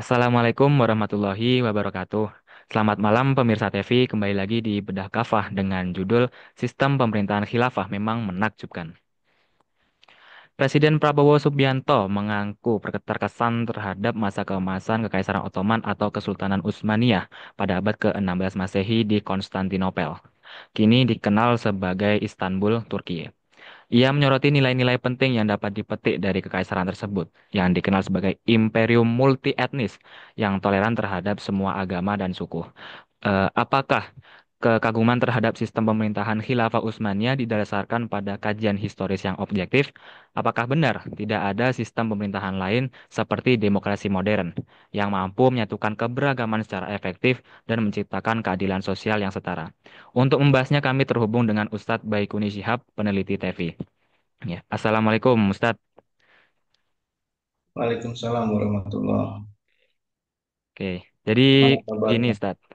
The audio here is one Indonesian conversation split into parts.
Assalamualaikum warahmatullahi wabarakatuh. Selamat malam pemirsa TV, kembali lagi di Bedah Kafah dengan judul Sistem Pemerintahan Khilafah Memang Menakjubkan. Presiden Prabowo Subianto mengaku berkesan terhadap masa keemasan Kekaisaran Ottoman atau Kesultanan Utsmaniyah pada abad ke-16 Masehi di Konstantinopel. Kini dikenal sebagai Istanbul, Turki. Ia menyoroti nilai-nilai penting yang dapat dipetik dari kekaisaran tersebut, yang dikenal sebagai imperium multi etnis, yang toleran terhadap semua agama dan suku. Apakah kekaguman terhadap sistem pemerintahan Khilafah Utsmaniyah didasarkan pada kajian historis yang objektif? Apakah benar tidak ada sistem pemerintahan lain seperti demokrasi modern yang mampu menyatukan keberagaman secara efektif dan menciptakan keadilan sosial yang setara? Untuk membahasnya kami terhubung dengan Ustadz Baikuni Shihab, peneliti TEVI. Ya, Assalamualaikum Ustadz. Waalaikumsalam warahmatullah. Oke, jadi Gimana gini kabarnya? Ustadz.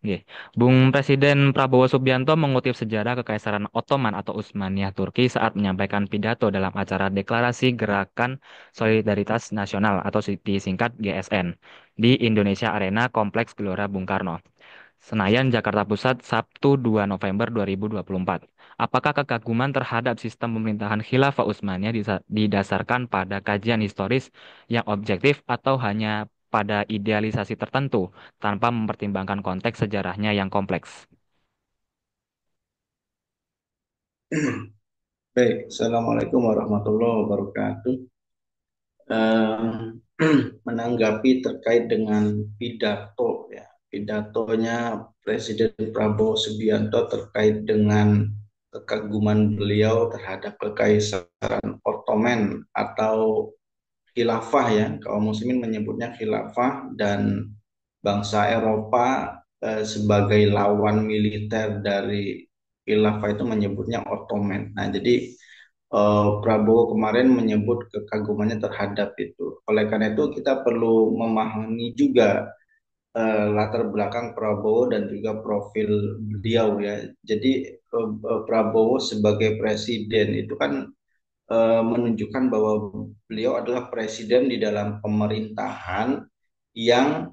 Oke. Bung Presiden Prabowo Subianto mengutip sejarah Kekaisaran Ottoman atau Utsmaniyah Turki saat menyampaikan pidato dalam acara Deklarasi Gerakan Solidaritas Nasional atau disingkat GSN di Indonesia Arena Kompleks Gelora Bung Karno, Senayan, Jakarta Pusat, Sabtu 2 November 2024. Apakah kekaguman terhadap sistem pemerintahan Khilafah Utsmaniyah didasarkan pada kajian historis yang objektif atau hanya pada idealisasi tertentu tanpa mempertimbangkan konteks sejarahnya yang kompleks? Baik, Assalamualaikum warahmatullahi wabarakatuh. Ehm, Menanggapi terkait dengan pidato ya, pidatonya Presiden Prabowo Subianto terkait dengan kekaguman beliau terhadap Kekaisaran Ottoman atau khilafah ya, kaum muslimin menyebutnya khilafah dan bangsa Eropa sebagai lawan militer dari khilafah itu menyebutnya Ottoman. Nah, jadi Prabowo kemarin menyebut kekagumannya terhadap itu. Oleh karena itu kita perlu memahami juga latar belakang Prabowo dan juga profil beliau ya. Jadi Prabowo sebagai presiden itu kan menunjukkan bahwa beliau adalah presiden di dalam pemerintahan yang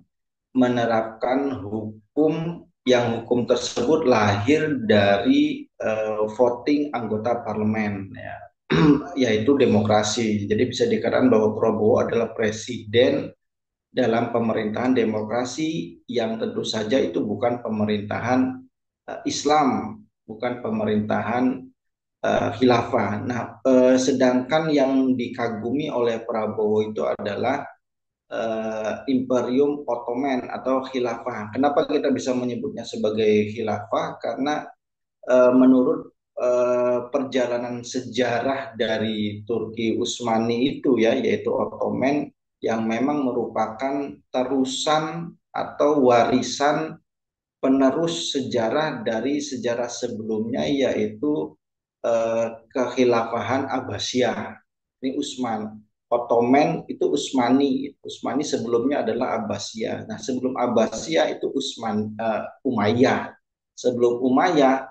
menerapkan hukum yang hukum tersebut lahir dari voting anggota parlemen ya, yaitu demokrasi. Jadi bisa dikatakan bahwa Prabowo adalah presiden dalam pemerintahan demokrasi yang tentu saja itu bukan pemerintahan Islam, bukan pemerintahan khilafah. Nah, sedangkan yang dikagumi oleh Prabowo itu adalah Imperium Ottoman atau khilafah. Kenapa kita bisa menyebutnya sebagai khilafah? Karena menurut perjalanan sejarah dari Turki Utsmani itu ya, yaitu Ottoman yang memang merupakan terusan atau warisan penerus sejarah dari sejarah sebelumnya, yaitu kekhilafahan Abbasiyah. Ini Utsman. Ottoman itu Utsmani. Utsmani sebelumnya adalah Abbasiyah. Nah, sebelum Abbasiyah itu Umayyah. Sebelum Umayyah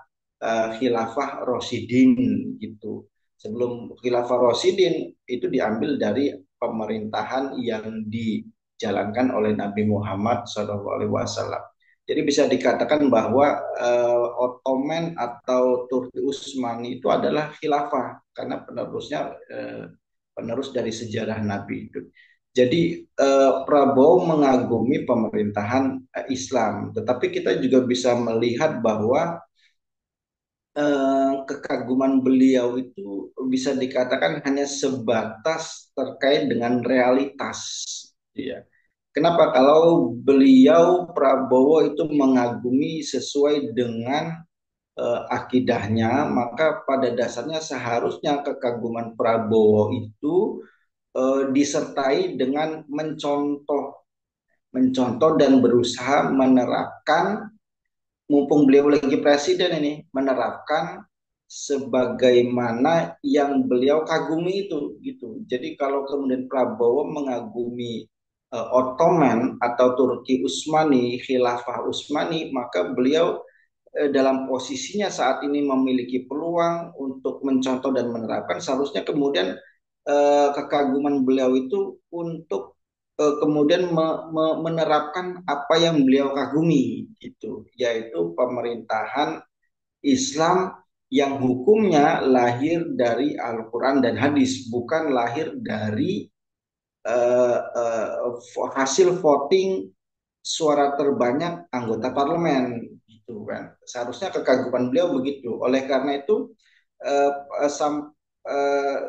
Khilafah Rasyidin gitu. Sebelum Khilafah Rasyidin itu diambil dari pemerintahan yang dijalankan oleh Nabi Muhammad SAW. Jadi bisa dikatakan bahwa Ottoman atau Turki Utsmani itu adalah khilafah karena penerus dari sejarah Nabi itu. Jadi Prabowo mengagumi pemerintahan Islam, tetapi kita juga bisa melihat bahwa kekaguman beliau itu bisa dikatakan hanya sebatas terkait dengan realitas. Ya. Kenapa? Kalau beliau Prabowo itu mengagumi sesuai dengan akidahnya, maka pada dasarnya seharusnya kekaguman Prabowo itu disertai dengan mencontoh dan berusaha menerapkan, mumpung beliau lagi presiden ini, menerapkan sebagaimana yang beliau kagumi itu gitu. Jadi kalau kemudian Prabowo mengagumi Ottoman atau Turki Utsmani, Khilafah Utsmani, maka beliau dalam posisinya saat ini memiliki peluang untuk mencontoh dan menerapkan, seharusnya kemudian kekaguman beliau itu untuk kemudian menerapkan apa yang beliau kagumi, itu yaitu pemerintahan Islam yang hukumnya lahir dari Al-Quran dan hadis, bukan lahir dari eh, eh, hasil voting suara terbanyak anggota parlemen, gitu kan. Seharusnya kekaguman beliau begitu. Oleh karena itu eh,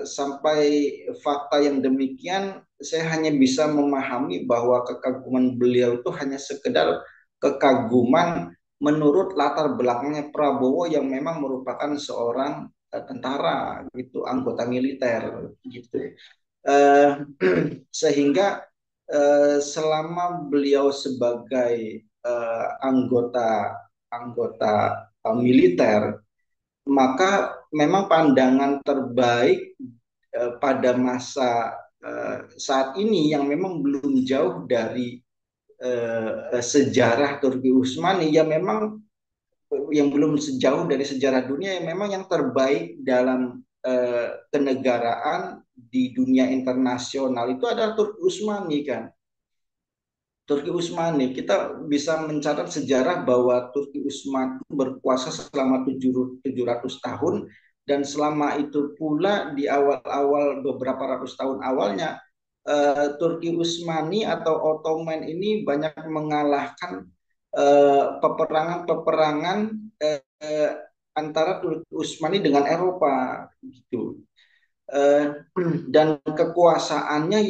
sampai fakta yang demikian, saya hanya bisa memahami bahwa kekaguman beliau itu hanya sekedar kekaguman menurut latar belakangnya Prabowo yang memang merupakan seorang tentara gitu, anggota militer gitu. Eh, sehingga selama beliau sebagai anggota anggota militer, maka memang pandangan terbaik pada masa saat ini yang memang belum jauh dari sejarah Turki Utsmani, ya memang yang belum sejauh dari sejarah dunia, yang memang yang terbaik dalam kenegaraan di dunia internasional itu adalah Turki Utsmani kan. Turki Utsmani, kita bisa mencatat sejarah bahwa Turki Utsmani berkuasa selama 700 tahun, dan selama itu pula di awal-awal beberapa ratus tahun awalnya Turki Utsmani atau Ottoman ini banyak mengalahkan peperangan-peperangan eh, antara Turki Utsmani dengan Eropa gitu. eh, dan kekuasaannya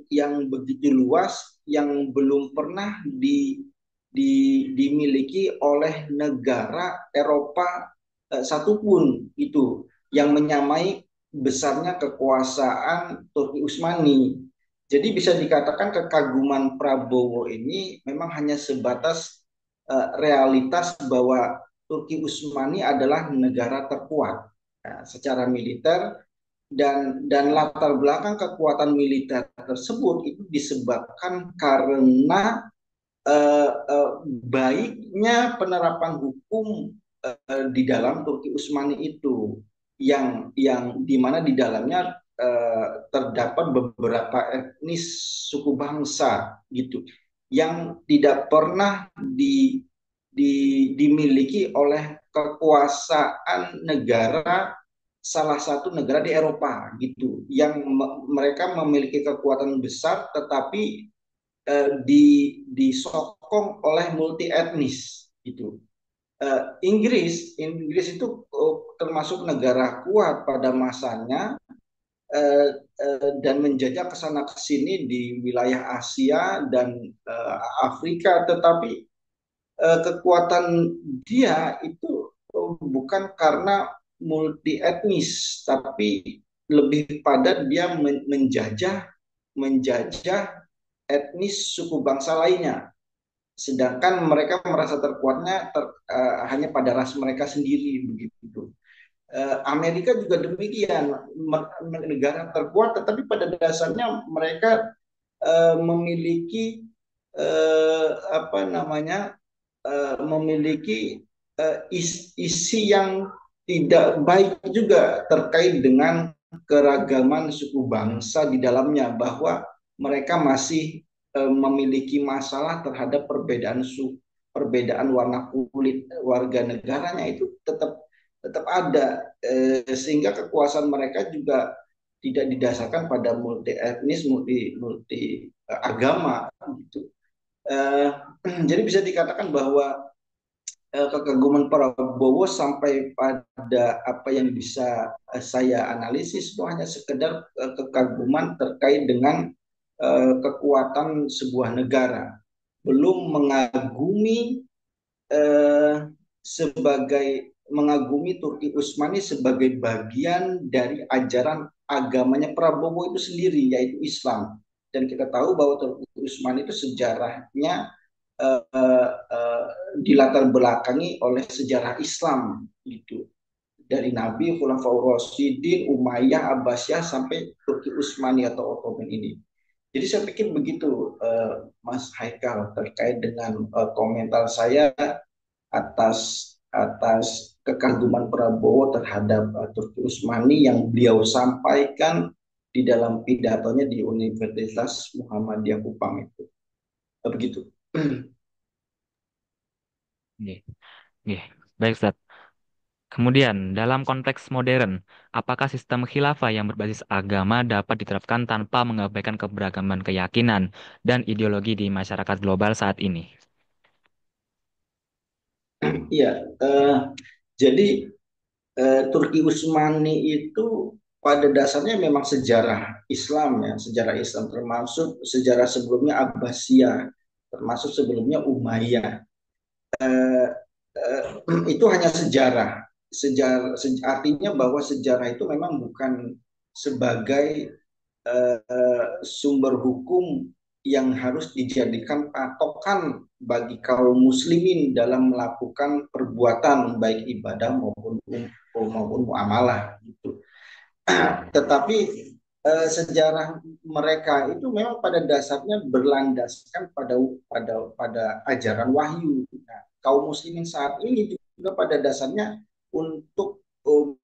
yang begitu luas, yang belum pernah dimiliki oleh negara Eropa satupun itu yang menyamai besarnya kekuasaan Turki Utsmani. Jadi bisa dikatakan kekaguman Prabowo ini memang hanya sebatas realitas bahwa Turki Utsmani adalah negara terkuat secara militer, dan latar belakang kekuatan militer tersebut itu disebabkan karena baiknya penerapan hukum di dalam Turki Utsmani itu, yang dimana di dalamnya terdapat beberapa etnis suku bangsa gitu yang tidak pernah dimiliki oleh kekuasaan negara, salah satu negara di Eropa gitu, yang mereka memiliki kekuatan besar tetapi disokong oleh multi etnis gitu. Inggris itu termasuk negara kuat pada masanya, dan menjajah ke sana ke sini di wilayah Asia dan Afrika, tetapi kekuatan dia itu bukan karena multi etnis, tapi lebih pada dia menjajah etnis suku bangsa lainnya. Sedangkan mereka merasa terkuatnya hanya pada ras mereka sendiri begitu. Amerika juga demikian, negara terkuat, tetapi pada dasarnya mereka memiliki apa namanya memiliki isi yang tidak baik juga terkait dengan keragaman suku bangsa di dalamnya, bahwa mereka masih memiliki masalah terhadap perbedaan warna kulit warga negaranya, itu tetap tetap ada, sehingga kekuasaan mereka juga tidak didasarkan pada multi etnis, multi multi agama gitu. Eh, jadi bisa dikatakan bahwa kekaguman Prabowo sampai pada apa yang bisa saya analisis itu hanya sekedar kekaguman terkait dengan kekuatan sebuah negara, belum eh, mengagumi Turki Utsmani sebagai bagian dari ajaran agamanya Prabowo itu sendiri, yaitu Islam. Dan kita tahu bahwa Turki Utsmani itu sejarahnya dilatar belakangi oleh sejarah Islam itu, dari Nabi, Khulafaur Rasyidin, Umayyah, Abbasiyah, sampai Turki Utsmani atau Ottoman ini. Jadi saya pikir begitu, Mas Haikal, terkait dengan komentar saya atas atas kekaguman Prabowo terhadap Turki Utsmani yang beliau sampaikan di dalam pidatonya di Universitas Muhammadiyah Kupang itu. Begitu. Nggih, nggih. Baik, Ustaz. Kemudian, dalam konteks modern, apakah sistem khilafah yang berbasis agama dapat diterapkan tanpa mengabaikan keberagaman keyakinan dan ideologi di masyarakat global saat ini? Iya, eh, jadi Turki Utsmani itu pada dasarnya memang sejarah Islam ya, sejarah Islam termasuk sejarah sebelumnya Abbasiyah, termasuk sebelumnya Umayyah. Eh, itu hanya sejarah. Artinya bahwa sejarah itu memang bukan sebagai sumber hukum yang harus dijadikan patokan bagi kaum muslimin dalam melakukan perbuatan baik ibadah maupun muamalah gitu. Tetapi sejarah mereka itu memang pada dasarnya berlandaskan pada ajaran wahyu. Nah, kaum muslimin saat ini juga pada dasarnya untuk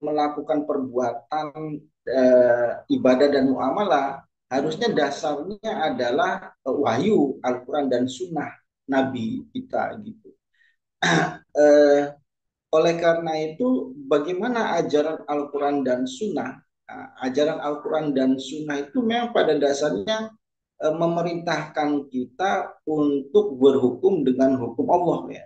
melakukan perbuatan ibadah dan muamalah harusnya dasarnya adalah wahyu Al-Quran dan Sunnah Nabi kita gitu. Eh, oleh karena itu, bagaimana ajaran Al-Quran dan Sunnah? Nah, ajaran Al-Quran dan Sunnah itu memang pada dasarnya memerintahkan kita untuk berhukum dengan hukum Allah ya.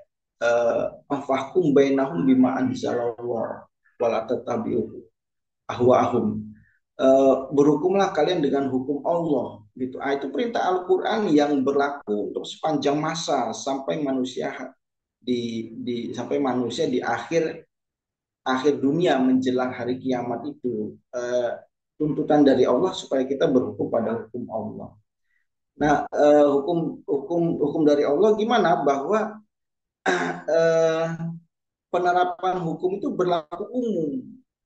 Fahkum bainahum bima anzalallah wala tatabi'u ahwa'ahum. Berhukumlah kalian dengan hukum Allah gitu. Itu perintah Al-Quran yang berlaku untuk sepanjang masa sampai manusia sampai manusia di akhir akhir dunia menjelang hari kiamat itu tuntutan dari Allah supaya kita berhukum pada hukum Allah. Nah, hukum dari Allah gimana bahwa eh, penerapan hukum itu berlaku umum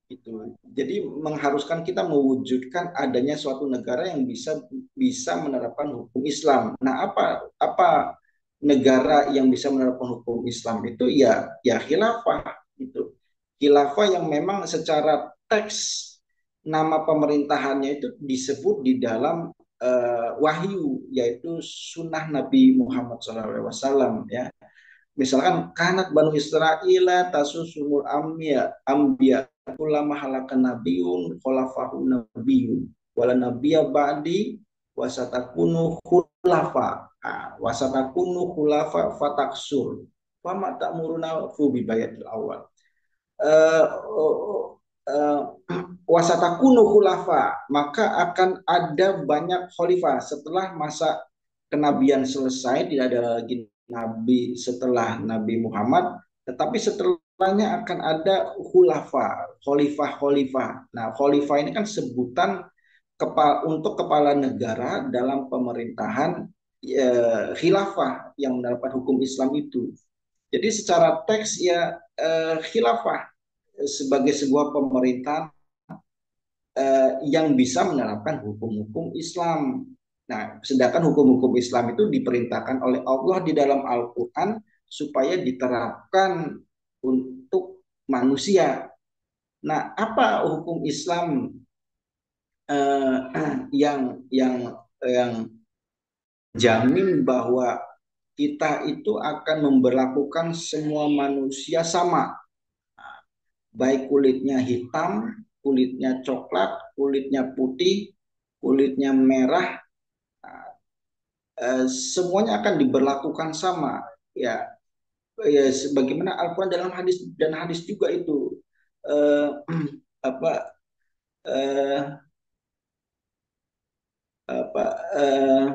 gitu. Jadi mengharuskan kita mewujudkan adanya suatu negara yang bisa menerapkan hukum Islam. Nah, apa negara yang bisa menerapkan hukum Islam itu ya khilafah gitu. Khilafah yang memang secara teks nama pemerintahannya itu disebut di dalam wahyu yaitu sunnah Nabi Muhammad SAW ya. Misalkan kanat Banu Israel tasusumul ambiya ulama halakan nabiyun khulafahu nabiyun wala nabiyya ba'di wasatakunu khulafa wasatakunu khulafa fataksur wa ma ta'muruna fu bi bayatil awal uh, uh, wasatakunu khulafa maka akan ada banyak khalifah setelah masa kenabian selesai, tidak ada lagi nabi setelah Nabi Muhammad, tetapi setelahnya akan ada khalifah. Nah, khalifah ini kan sebutan untuk kepala negara dalam pemerintahan khilafah yang menerapkan hukum Islam itu. Jadi secara teks ya khilafah sebagai sebuah pemerintahan yang bisa menerapkan hukum-hukum Islam. Nah, sedangkan hukum-hukum Islam itu diperintahkan oleh Allah di dalam Al-Quran supaya diterapkan untuk manusia. Nah, apa hukum Islam yang jamin bahwa kita itu akan memberlakukan semua manusia sama, baik kulitnya hitam, kulitnya coklat, kulitnya putih, kulitnya merah, semuanya akan diberlakukan sama ya ya sebagaimana Al-Quran dalam hadis dan hadis juga itu eh, apa eh, apa eh,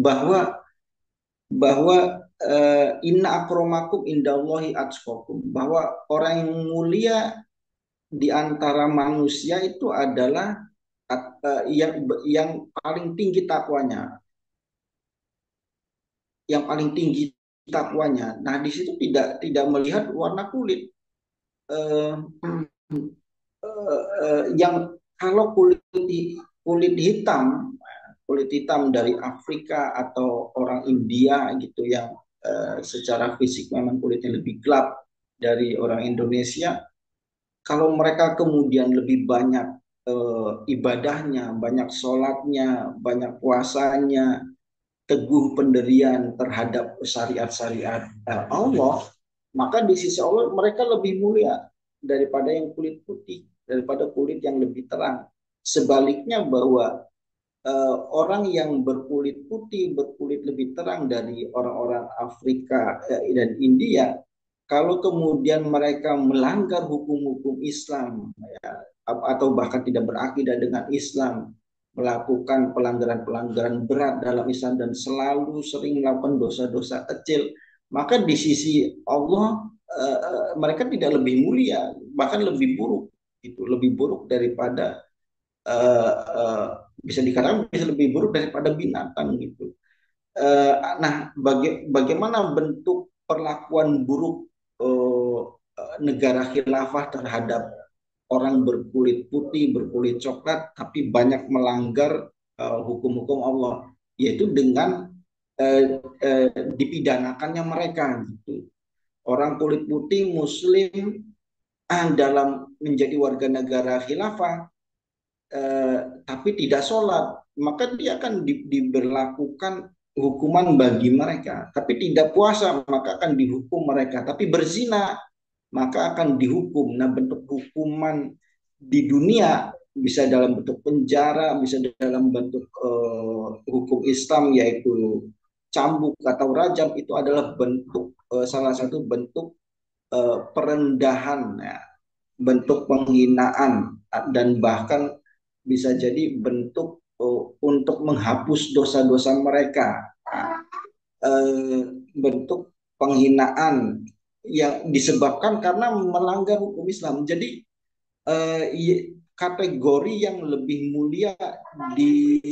bahwa bahwa inna akromakum indallahi atqakum bahwa orang yang mulia di antara manusia itu adalah yang paling tinggi takwanya, yang paling tinggi takwanya. Nah, di situ tidak melihat warna kulit. Eh, yang kalau kulit hitam dari Afrika atau orang India gitu yang secara fisik memang kulitnya lebih gelap dari orang Indonesia, kalau mereka kemudian lebih banyak ibadahnya, banyak sholatnya, banyak puasanya, teguh pendirian terhadap syariat-syariat Allah, maka di sisi Allah mereka lebih mulia daripada yang kulit putih, daripada kulit yang lebih terang. Sebaliknya bahwa orang yang berkulit putih, berkulit lebih terang dari orang-orang Afrika dan India, kalau kemudian mereka melanggar hukum-hukum Islam ya, atau bahkan tidak berakidah dengan Islam, melakukan pelanggaran-pelanggaran berat dalam Islam dan selalu sering melakukan dosa-dosa kecil, maka di sisi Allah mereka tidak lebih mulia, bahkan lebih buruk, itu lebih buruk daripada uh, uh, bisa dikatakan bisa lebih buruk daripada binatang gitu. Nah, bagaimana bentuk perlakuan buruk negara khilafah terhadap orang berkulit putih, berkulit coklat, tapi banyak melanggar hukum-hukum Allah, yaitu dengan dipidanakannya mereka gitu. Orang kulit putih Muslim dalam menjadi warga negara khilafah tapi tidak sholat, maka dia akan diberlakukan hukuman bagi mereka. Tapi tidak puasa, maka akan dihukum mereka. Tapi berzina, maka akan dihukum. Nah, bentuk hukuman di dunia bisa dalam bentuk penjara, bisa dalam bentuk hukum Islam yaitu cambuk atau rajam, itu adalah bentuk salah satu bentuk perendahan ya, bentuk penghinaan dan bahkan bisa jadi bentuk untuk menghapus dosa-dosa mereka, uh, bentuk penghinaan yang disebabkan karena melanggar hukum Islam. Jadi kategori yang lebih mulia di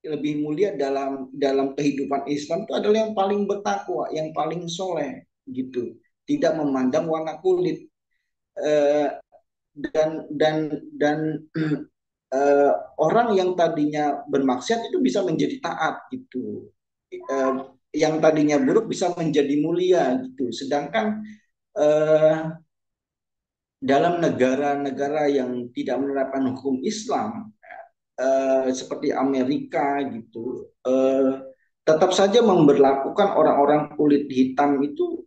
lebih mulia dalam dalam kehidupan Islam itu adalah yang paling bertakwa, yang paling soleh gitu, tidak memandang warna kulit. Eh, dan orang yang tadinya bermaksiat itu bisa menjadi taat gitu, eh, yang tadinya buruk bisa menjadi mulia gitu, sedangkan eh, dalam negara-negara yang tidak menerapkan hukum Islam seperti Amerika gitu, tetap saja memberlakukan orang-orang kulit hitam itu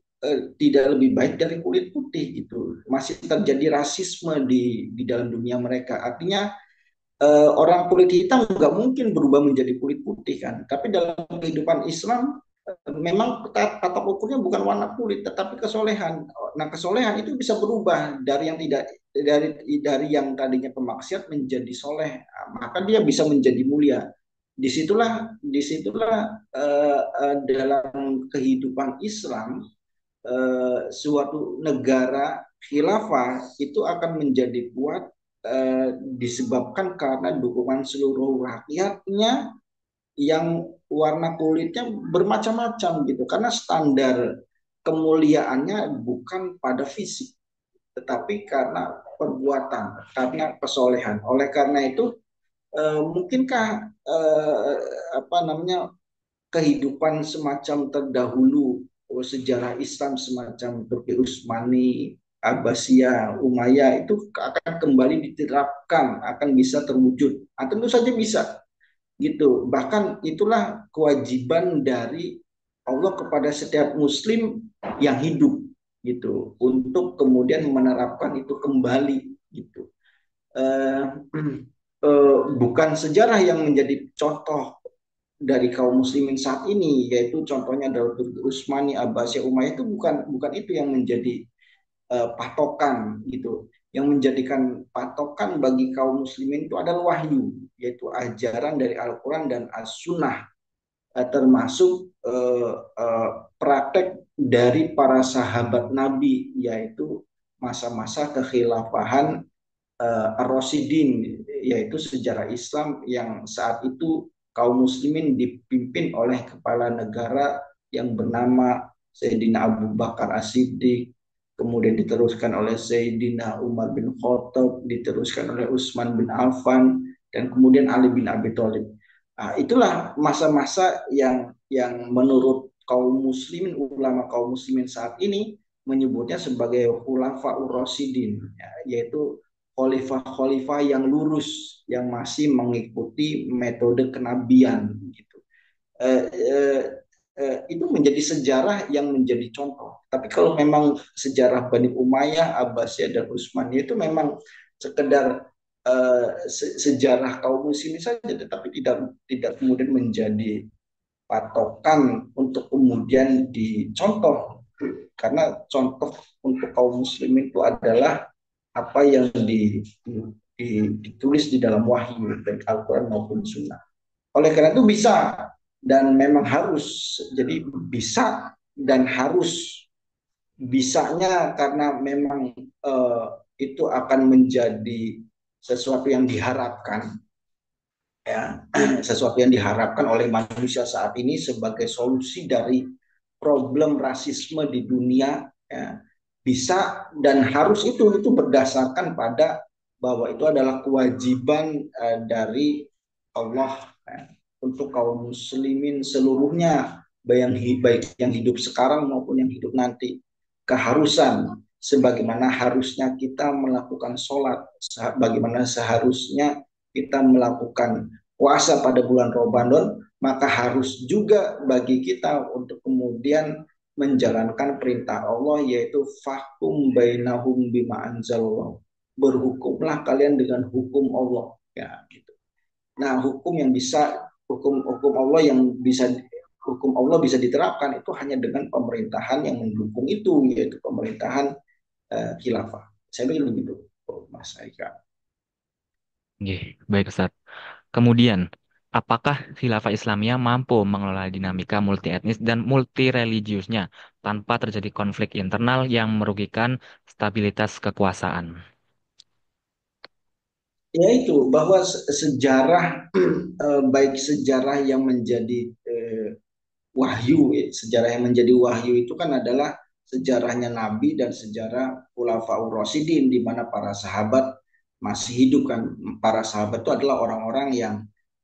tidak lebih baik dari kulit putih gitu, masih terjadi rasisme di dalam dunia mereka. Artinya orang kulit hitam nggak mungkin berubah menjadi kulit putih kan. Tapi dalam kehidupan Islam memang kata ukurnya bukan warna kulit tetapi kesolehan. Nah, kesolehan itu bisa berubah dari yang tidak dari yang tadinya pemaksiat menjadi soleh. Nah, maka dia bisa menjadi mulia. Disitulah dalam kehidupan Islam suatu negara khilafah itu akan menjadi kuat disebabkan karena dukungan seluruh rakyatnya yang warna kulitnya bermacam-macam gitu, karena standar kemuliaannya bukan pada fisik tetapi karena perbuatan, karena kesolehan. Oleh karena itu mungkinkah apa namanya kehidupan semacam terdahulu, sejarah Islam semacam Turki Utsmani, Abbasiyah, Umayyah itu akan kembali diterapkan, akan bisa terwujud. Ah, tentu saja bisa gitu. Bahkan itulah kewajiban dari Allah kepada setiap muslim yang hidup gitu, untuk kemudian menerapkan itu kembali gitu. Eh, bukan sejarah yang menjadi contoh dari kaum muslimin saat ini, yaitu contohnya Daud Usmani, Abbasiyah, Umayyah, itu bukan itu yang menjadi patokan gitu. Yang menjadikan patokan bagi kaum muslimin itu adalah wahyu, yaitu ajaran dari Al-Quran dan As-Sunnah, termasuk praktek dari para sahabat Nabi, yaitu masa-masa kekhilafahan Ar-Rasyidin, yaitu sejarah Islam yang saat itu kaum muslimin dipimpin oleh kepala negara yang bernama Sayyidina Abu Bakar As-Siddiq, kemudian diteruskan oleh Sayyidina Umar bin Khattab, diteruskan oleh Utsman bin Affan, dan kemudian Ali bin Abi Thalib. Nah, itulah masa-masa yang menurut kaum muslimin, ulama kaum muslimin saat ini menyebutnya sebagai khulafaur rasyidin, ya, yaitu khalifah-khalifah yang lurus yang masih mengikuti metode kenabian gitu. Eh, eh, itu menjadi sejarah yang menjadi contoh. Tapi kalau memang sejarah Bani Umayyah, Abbasiyah dan Utsmaniyah itu memang sekedar sejarah kaum muslimin saja, tetapi tidak tidak kemudian menjadi patokan untuk kemudian dicontoh, karena contoh untuk kaum muslimin itu adalah apa yang ditulis di dalam wahyu baik Al-Quran maupun Sunnah. Oleh karena itu bisa dan memang harus, jadi bisa dan harus, bisanya karena memang itu akan menjadi sesuatu yang diharapkan, ya, sesuatu yang diharapkan oleh manusia saat ini sebagai solusi dari problem rasisme di dunia, ya, bisa dan harus, itu berdasarkan pada bahwa itu adalah kewajiban dari Allah, ya, untuk kaum muslimin seluruhnya, baik yang hidup sekarang maupun yang hidup nanti, keharusan sebagaimana harusnya kita melakukan sholat, bagaimana seharusnya kita melakukan puasa pada bulan Ramadan, maka harus juga bagi kita untuk kemudian menjalankan perintah Allah, yaitu fahkum bainahum bima anzalallah. Berhukumlah kalian dengan hukum Allah, ya gitu. Nah, hukum Allah yang bisa, hukum Allah bisa diterapkan itu hanya dengan pemerintahan yang mendukung itu, yaitu pemerintahan khilafah. Saya pikir begitu, Mas Aika. Nggih, baik Ustaz. Kemudian, apakah khilafah Islamiyah mampu mengelola dinamika multi etnis dan multi religiusnya tanpa terjadi konflik internal yang merugikan stabilitas kekuasaan? Ya itu bahwa sejarah baik sejarah yang menjadi wahyu, sejarah yang menjadi wahyu itu kan adalah sejarahnya Nabi dan sejarah Khulafaur Rasyidin, di mana para sahabat masih hidup kan. Para sahabat itu adalah orang-orang yang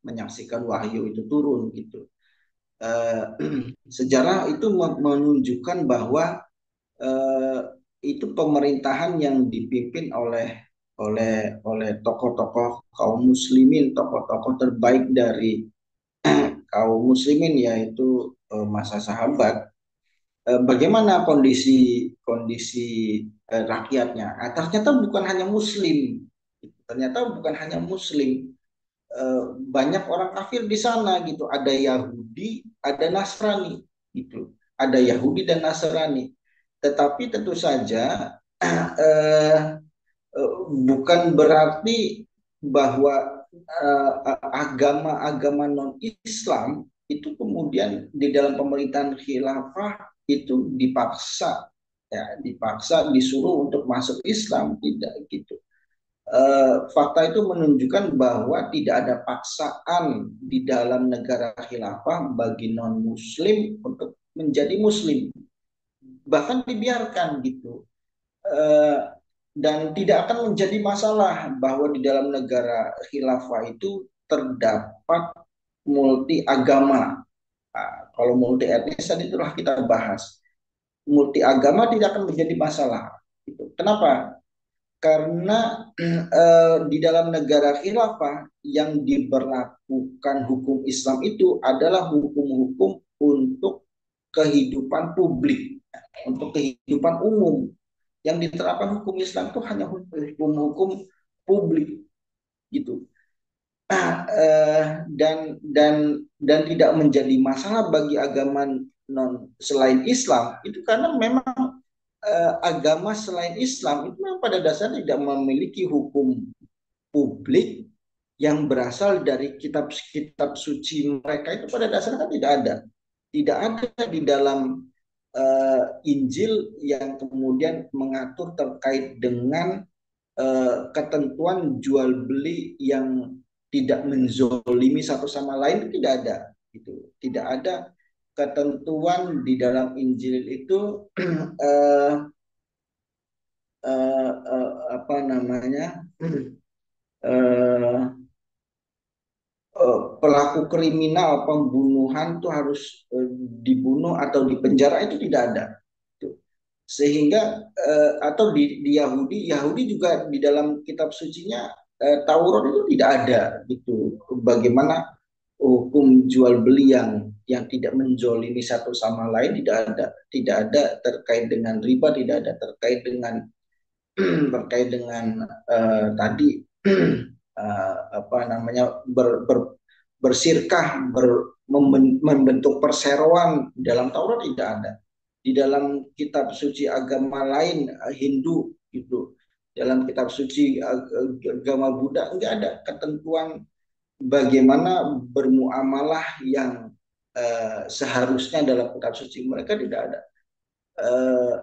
menyaksikan wahyu itu turun gitu. Eh, Sejarah itu menunjukkan bahwa eh, itu pemerintahan yang dipimpin oleh tokoh-tokoh kaum muslimin, tokoh-tokoh terbaik dari kaum muslimin, yaitu masa sahabat. Bagaimana kondisi kondisi rakyatnya? Ternyata bukan hanya muslim, ternyata bukan hanya muslim. Banyak orang kafir di sana gitu. Ada Yahudi, ada Nasrani gitu. Ada Yahudi dan Nasrani. Tetapi tentu saja eh, bukan berarti bahwa agama-agama non-Islam itu kemudian di dalam pemerintahan khilafah itu dipaksa, ya, dipaksa disuruh untuk masuk Islam, tidak gitu. Fakta itu menunjukkan bahwa tidak ada paksaan di dalam negara khilafah bagi non-Muslim untuk menjadi Muslim, bahkan dibiarkan gitu. Eh, dan tidak akan menjadi masalah bahwa di dalam negara khilafah itu terdapat multi agama. Nah, kalau multi etnis tadi itulah kita bahas. Multi agama tidak akan menjadi masalah. Gitu. Kenapa? Karena di dalam negara khilafah yang diberlakukan hukum Islam itu adalah hukum-hukum untuk kehidupan publik, untuk kehidupan umum. Yang diterapkan hukum Islam itu hanya hukum-hukum publik gitu. Dan tidak menjadi masalah bagi agama non selain Islam itu, karena memang agama selain Islam itu memang pada dasarnya tidak memiliki hukum publik yang berasal dari kitab-kitab suci mereka. Itu pada dasarnya kan tidak ada di dalam Injil yang kemudian mengatur terkait dengan ketentuan jual beli yang tidak menzolimi satu sama lain, itu tidak ada. Gitu. Tidak ada ketentuan di dalam Injil itu eh, apa namanya, eh, pelaku kriminal pembunuhan itu harus dibunuh atau dipenjara, itu tidak ada. Gitu. sehingga atau di Yahudi juga di dalam kitab sucinya Taurat itu tidak ada gitu bagaimana hukum jual beli yang tidak menjolimi satu sama lain, tidak ada terkait dengan riba, tidak ada terkait dengan terkait dengan tadi apa namanya bersirkah membentuk perseroan dalam Taurat tidak ada. Di dalam kitab suci agama lain Hindu itu, dalam kitab suci agama Buddha enggak ada ketentuan bagaimana bermuamalah yang seharusnya dalam kitab suci mereka tidak ada. Eh,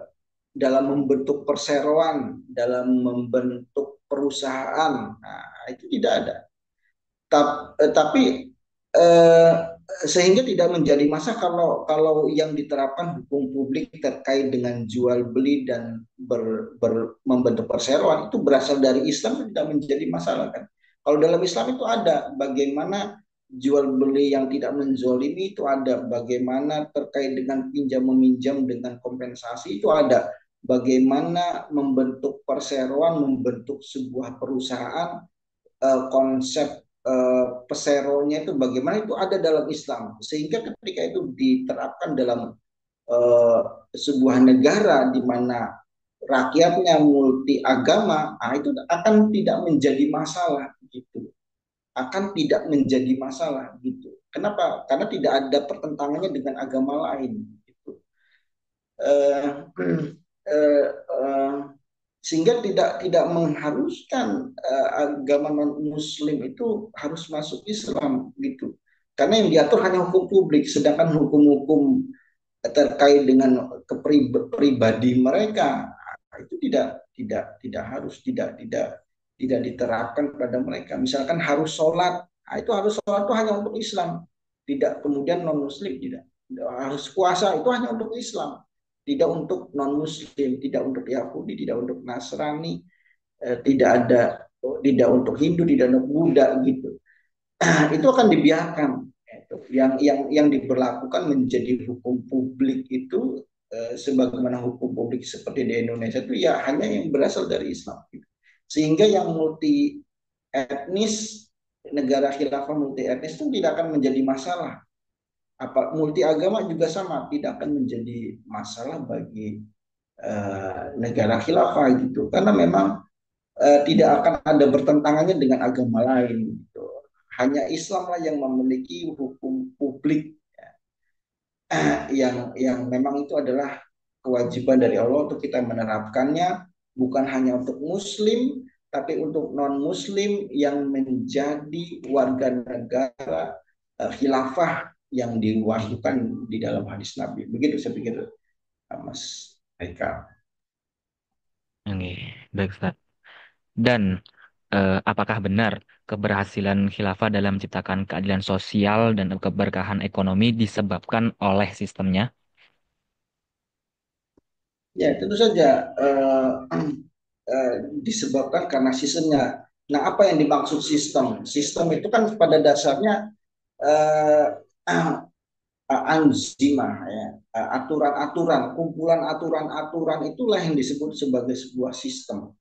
dalam membentuk perseroan, dalam membentuk perusahaan, nah, itu tidak ada. Tapi eh, sehingga tidak menjadi masalah kalau yang diterapkan hukum publik terkait dengan jual beli dan membentuk perseroan itu berasal dari Islam tidak menjadi masalah kan. Kalau dalam Islam itu ada bagaimana jual beli yang tidak menzolimi itu ada, bagaimana terkait dengan pinjam meminjam dengan kompensasi itu ada, bagaimana membentuk perseroan, membentuk sebuah perusahaan, konsep peseronya itu bagaimana itu ada dalam Islam sehingga ketika itu diterapkan dalam uh, sebuah negara di mana rakyatnya multi agama, itu akan tidak menjadi masalah gitu, akan tidak menjadi masalah gitu. Kenapa? Karena tidak ada pertentangannya dengan agama lain gitu. Uh, uh, uh, Sehingga tidak mengharuskan agama non muslim itu harus masuk Islam gitu, karena yang diatur hanya hukum publik sedangkan hukum-hukum terkait dengan pribadi mereka itu tidak harus tidak diterapkan pada mereka. Misalkan harus sholat, itu harus sholat itu hanya untuk Islam, tidak kemudian non muslim tidak. Harus puasa itu hanya untuk Islam, tidak untuk non muslim, tidak untuk Yahudi, tidak untuk Nasrani, tidak ada, tidak untuk Hindu, tidak untuk Buddha gitu. Itu akan dibiarkan. Yang diberlakukan menjadi hukum publik itu sebagaimana hukum publik seperti di Indonesia itu ya hanya yang berasal dari Islam. Sehingga yang multi etnis, negara khilafah multi etnis itu tidak akan menjadi masalah. Multi agama juga sama, tidak akan menjadi masalah bagi negara khilafah gitu. Karena memang tidak akan ada bertentangannya dengan agama lain gitu. Hanya Islamlah yang memiliki hukum publik yang memang itu adalah kewajiban dari Allah untuk kita menerapkannya, bukan hanya untuk Muslim tapi untuk non Muslim yang menjadi warga negara khilafah yang diwahyukan di dalam hadis Nabi. Begitu saya pikir, Mas Haikal. Oke, baik Ustaz. Dan apakah benar keberhasilan khilafah dalam menciptakan keadilan sosial dan keberkahan ekonomi disebabkan oleh sistemnya? Ya, tentu saja disebabkan karena sistemnya. Nah, apa yang dimaksud sistem? Sistem itu kan pada dasarnya uh, anzimah, ya, aturan-aturan, kumpulan aturan-aturan itulah yang disebut sebagai sebuah sistem.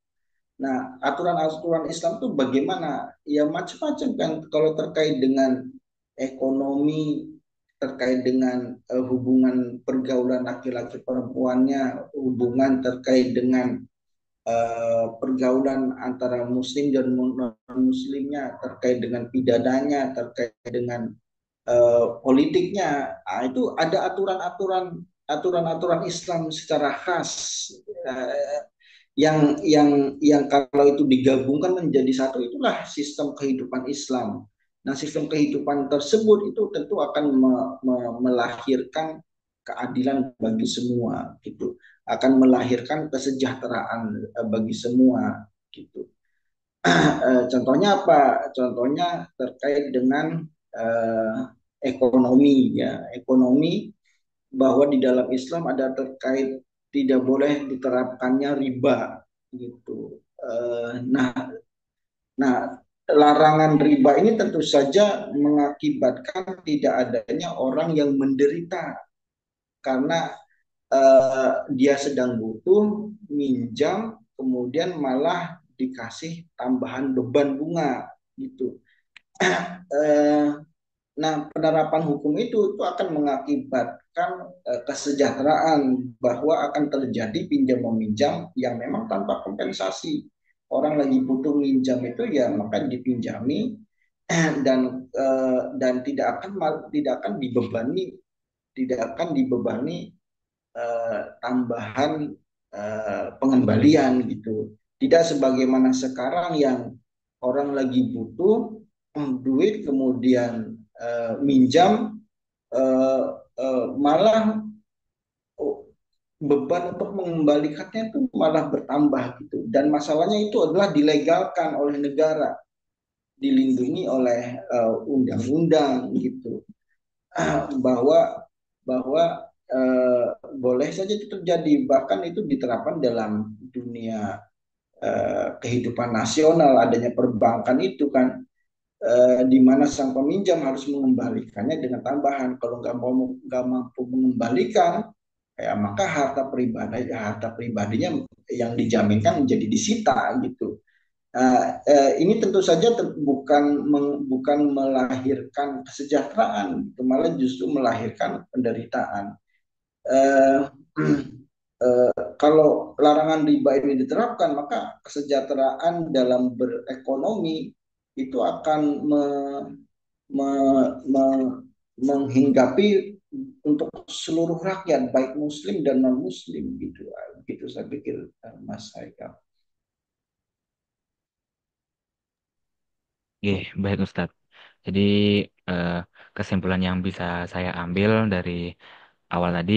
Nah, aturan-aturan Islam itu bagaimana? Ya macam-macam kan. Kalau terkait dengan ekonomi, terkait dengan hubungan pergaulan laki-laki perempuannya, hubungan terkait dengan pergaulan antara muslim dan non-muslimnya, terkait dengan pidananya, terkait dengan politiknya, itu ada aturan-aturan Islam secara khas uh, yang kalau itu digabungkan menjadi satu itulah sistem kehidupan Islam. Nah, sistem kehidupan tersebut itu tentu akan melahirkan keadilan bagi semua gitu, akan melahirkan kesejahteraan bagi semua gitu. Contohnya apa? Contohnya terkait dengan ekonomi, ya, ekonomi, bahwa di dalam Islam ada terkait tidak boleh diterapkannya riba gitu. Nah, larangan riba ini tentu saja mengakibatkan tidak adanya orang yang menderita karena dia sedang butuh minjam, kemudian malah dikasih tambahan beban bunga gitu. Eh, Nah, penerapan hukum itu akan mengakibatkan kesejahteraan, bahwa akan terjadi pinjam meminjam yang memang tanpa kompensasi. Orang lagi butuh minjam itu ya maka dipinjami, dan tidak akan dibebani tambahan pengembalian gitu. Tidak sebagaimana sekarang yang orang lagi butuh duit, kemudian minjam, eh, malah beban untuk mengembalikannya itu malah bertambah gitu. Dan masalahnya itu adalah dilegalkan oleh negara, dilindungi oleh undang-undang gitu. bahwa bahwa boleh saja itu terjadi, bahkan itu diterapkan dalam dunia kehidupan nasional, adanya perbankan itu kan, di mana sang peminjam harus mengembalikannya dengan tambahan. Kalau nggak mampu mengembalikan, ya maka harta pribadinya yang dijaminkan menjadi disita gitu. Ini tentu saja bukan melahirkan kesejahteraan, itu malah justru melahirkan penderitaan. Eh, Kalau larangan riba ini diterapkan, maka kesejahteraan dalam berekonomi itu akan me, me, menghinggapi untuk seluruh rakyat, baik Muslim dan non Muslim gitu. Gitu saya pikir, Mas Haikal. Oke, baik Ustadz. Jadi eh, kesimpulan yang bisa saya ambil dari awal tadi,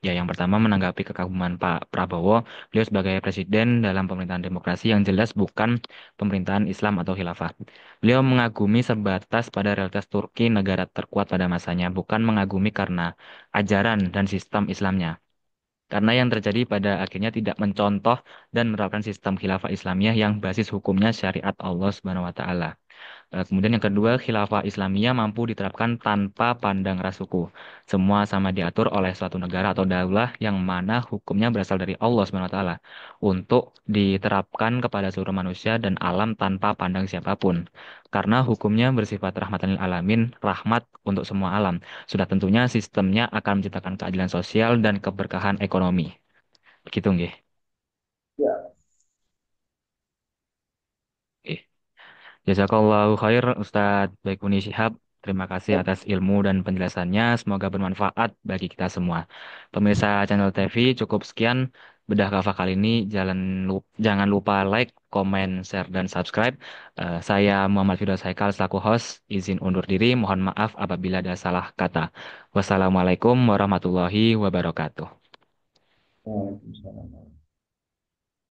ya yang pertama menanggapi kekaguman Pak Prabowo, beliau sebagai presiden dalam pemerintahan demokrasi yang jelas bukan pemerintahan Islam atau khilafah. Beliau mengagumi sebatas pada realitas Turki negara terkuat pada masanya, bukan mengagumi karena ajaran dan sistem Islamnya. Karena yang terjadi pada akhirnya tidak mencontoh dan menerapkan sistem khilafah Islamiyah yang basis hukumnya syariat Allah Subhanahu wa taala. Kemudian yang kedua, khilafah Islamiyah mampu diterapkan tanpa pandang ras suku. Semua sama diatur oleh suatu negara atau daulah yang mana hukumnya berasal dari Allah Subhanahu wa taala untuk diterapkan kepada seluruh manusia dan alam tanpa pandang siapapun. Karena hukumnya bersifat rahmatan lil alamin, rahmat untuk semua alam. Sudah tentunya sistemnya akan menciptakan keadilan sosial dan keberkahan ekonomi. Begitu nggih. Ya, Jazakallahu khair Ustadz Baikuni Syihab. Terima kasih atas ilmu dan penjelasannya. Semoga bermanfaat bagi kita semua. Pemirsa channel TV, cukup sekian bedah kafah kali ini. Jangan lupa like, komen, share, dan subscribe. Saya Muhammad Firdaus Haikal selaku host. Izin undur diri. Mohon maaf apabila ada salah kata. Wassalamualaikum warahmatullahi wabarakatuh. Waalaikumsalam.